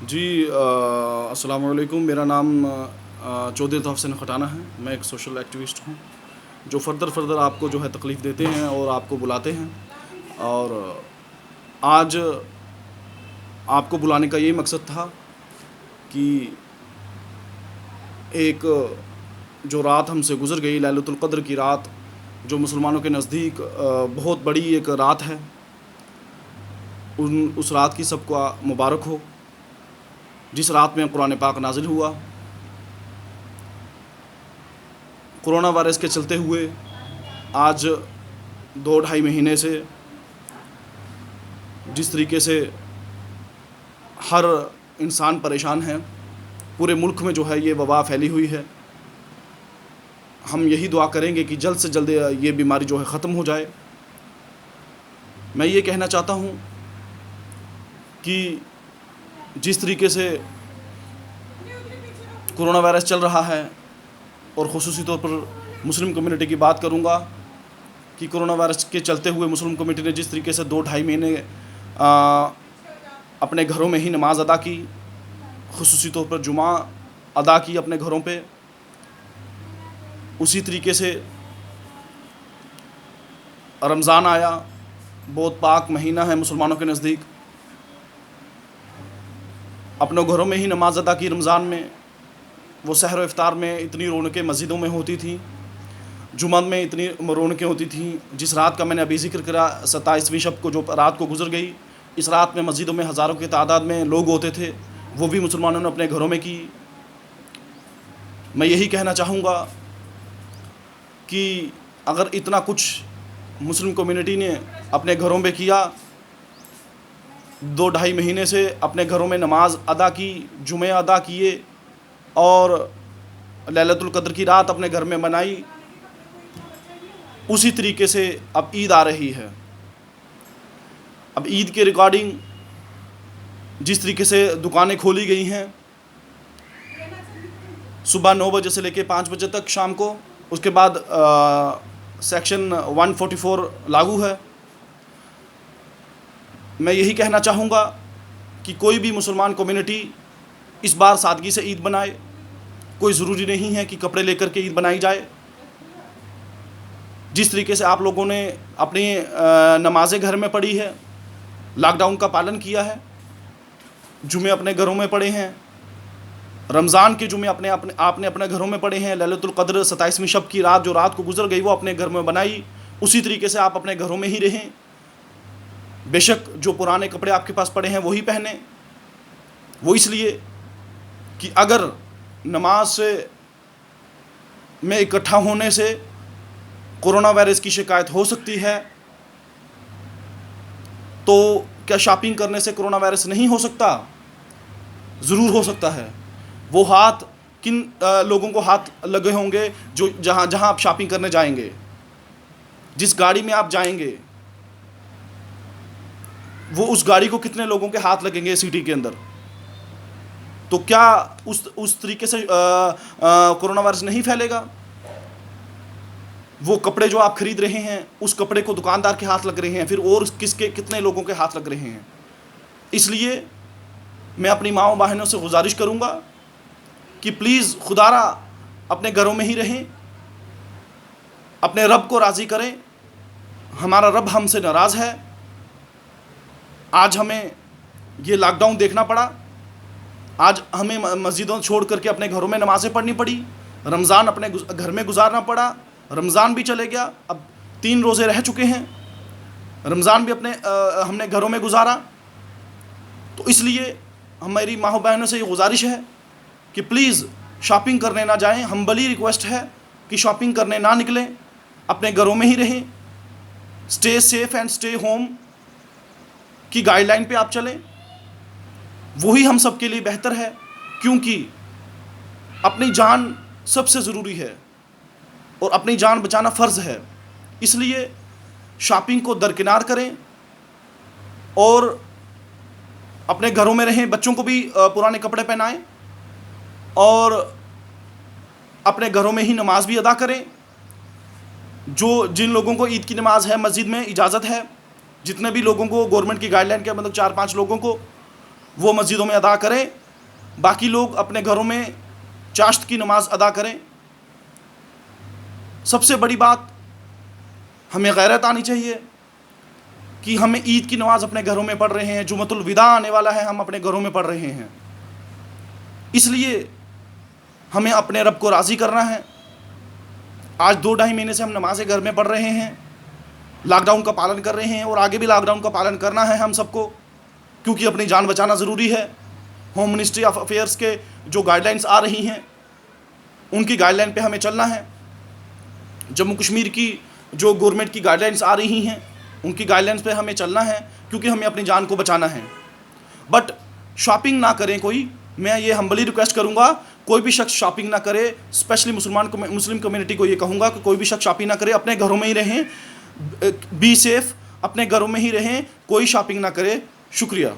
जी अस्सलाम वालेकुम। मेरा नाम चौधरी तोहसेन खटाना है। मैं एक सोशल एक्टिविस्ट हूँ जो फर्दर आपको जो है तकलीफ़ देते हैं और आपको बुलाते हैं। और आज आपको बुलाने का यही मकसद था कि एक जो रात हमसे गुज़र गई, लैलतुल क़द्र की रात, जो मुसलमानों के नज़दीक बहुत बड़ी एक रात है, उस रात की सबको मुबारक हो, जिस रात में कुरान पाक नाज़िल हुआ। कोरोना वायरस के चलते हुए आज 2 ढाई महीने से जिस तरीके से हर इंसान परेशान है, पूरे मुल्क में जो है ये वबा फैली हुई है। हम यही दुआ करेंगे कि जल्द से जल्द ये बीमारी जो है ख़त्म हो जाए। मैं ये कहना चाहता हूँ कि जिस तरीके से कोरोना वायरस चल रहा है, और ख़ुसूसी तौर पर मुस्लिम कम्युनिटी की बात करूँगा कि कोरोना वायरस के चलते हुए मुस्लिम कम्युनिटी ने जिस तरीके से 2 ढाई महीने अपने घरों में ही नमाज अदा की, ख़ुसूसी तौर पर जुमा अदा की अपने घरों पे, उसी तरीके से रमज़ान आया, बहुत पाक महीना है मुसलमानों के नज़दीक। अपने घरों में ही नमाज अदा की रमज़ान में। वो सहर व इफ्तार में इतनी रौनकें मस्जिदों में होती थी, जुमा में इतनी रौनकें होती थी। जिस रात का मैंने अभी ज़िक्र करा, 27वीं शब को जो रात को गुजर गई, इस रात में मस्जिदों में हज़ारों की तादाद में लोग होते थे, वो भी मुसलमानों ने अपने घरों में की। मैं यही कहना चाहूँगा कि अगर इतना कुछ मुस्लिम कम्युनिटी ने अपने घरों में किया, 2 ढाई महीने से अपने घरों में नमाज अदा की, जुमे अदा किए और लैलतुल क़द्र की रात अपने घर में मनाई, उसी तरीके से अब ईद आ रही है। अब ईद के रिगार्डिंग जिस तरीके से दुकानें खोली गई हैं, सुबह 9 बजे से लेकर 5 बजे तक शाम को, उसके बाद सेक्शन 144 लागू है। मैं यही कहना चाहूँगा कि कोई भी मुसलमान कम्युनिटी इस बार सादगी से ईद बनाए। कोई ज़रूरी नहीं है कि कपड़े लेकर के ईद बनाई जाए। जिस तरीके से आप लोगों ने अपनी नमाज़ें घर में पढ़ी है, लॉकडाउन का पालन किया है, जुमे अपने घरों में पढ़े हैं, रमज़ान के जुमे आपने अपने घरों में पढ़े हैं, लैलतुल क़द्र 27वीं शब की रात जो रात को गुजर गई वो अपने घर में बनाई, उसी तरीके से आप अपने घरों में ही रहें। बेशक जो पुराने कपड़े आपके पास पड़े हैं वही पहने। वो इसलिए कि अगर नमाज से में इकट्ठा होने से कोरोना वायरस की शिकायत हो सकती है, तो क्या शॉपिंग करने से कोरोना वायरस नहीं हो सकता? ज़रूर हो सकता है। वो हाथ किन लोगों को हाथ लगे होंगे जो जहाँ जहाँ आप शॉपिंग करने जाएंगे, जिस गाड़ी में आप जाएंगे, वो उस गाड़ी को कितने लोगों के हाथ लगेंगे सिटी के अंदर? तो क्या उस तरीके से कोरोना वायरस नहीं फैलेगा? वो कपड़े जो आप खरीद रहे हैं, उस कपड़े को दुकानदार के हाथ लग रहे हैं, फिर और किसके कितने लोगों के हाथ लग रहे हैं? इसलिए मैं अपनी माँओं बहनों से गुजारिश करूँगा कि प्लीज़ खुदारा अपने घरों में ही रहें, अपने रब को राज़ी करें। हमारा रब हमसे नाराज़ है। आज हमें ये लॉकडाउन देखना पड़ा, आज हमें मस्जिदों छोड़ करके अपने घरों में नमाज़ें पढ़नी पड़ी, रमज़ान अपने घर में गुजारना पड़ा। रमज़ान भी चले गया, अब 3 रोज़े रह चुके हैं, रमज़ान भी हमने घरों में गुजारा। तो इसलिए हमारी माँ बहनों से ये गुजारिश है कि प्लीज़ शॉपिंग करने ना जाएं। हम्बली रिक्वेस्ट है कि शॉपिंग करने ना निकलें, अपने घरों में ही रहें। Stay safe and stay home की गाइडलाइन पे आप चलें, वही हम सब के लिए बेहतर है, क्योंकि अपनी जान सबसे ज़रूरी है और अपनी जान बचाना फ़र्ज़ है। इसलिए शॉपिंग को दरकिनार करें और अपने घरों में रहें। बच्चों को भी पुराने कपड़े पहनाएं और अपने घरों में ही नमाज भी अदा करें। जिन लोगों को ईद की नमाज है, मस्जिद में इजाज़त है, जितने भी लोगों को गवर्नमेंट की गाइडलाइन के मतलब 4-5 लोगों को, वो मस्जिदों में अदा करें, बाकी लोग अपने घरों में चाश्त की नमाज अदा करें। सबसे बड़ी बात, हमें गैरत आनी चाहिए कि हमें ईद की नमाज अपने घरों में पढ़ रहे हैं, जुमतुल विदा आने वाला है, हम अपने घरों में पढ़ रहे हैं। इसलिए हमें अपने रब को राज़ी करना है। आज 2-2.5 महीने से हम नमाज़ें घर में पढ़ रहे हैं, लॉकडाउन का पालन कर रहे हैं, और आगे भी लॉकडाउन का पालन करना है हम सबको, क्योंकि अपनी जान बचाना ज़रूरी है। होम मिनिस्ट्री ऑफ अफेयर्स के जो गाइडलाइंस आ रही हैं, उनकी गाइडलाइन पे हमें चलना है। जम्मू कश्मीर की जो गवर्नमेंट की गाइडलाइंस आ रही हैं, उनकी गाइडलाइंस पे हमें चलना है, क्योंकि हमें अपनी जान को बचाना है। बट शॉपिंग ना करें कोई, मैं ये हम्बली रिक्वेस्ट करूँगा, कोई भी शख्स शॉपिंग ना करे। स्पेशली मुस्लिम कम्युनिटी को ये कहूँगा कि कोई भी शख्स शॉपिंग ना करे, अपने घरों में ही रहें, बी सेफ, अपने घरों में ही रहें, कोई शॉपिंग ना करे। शुक्रिया।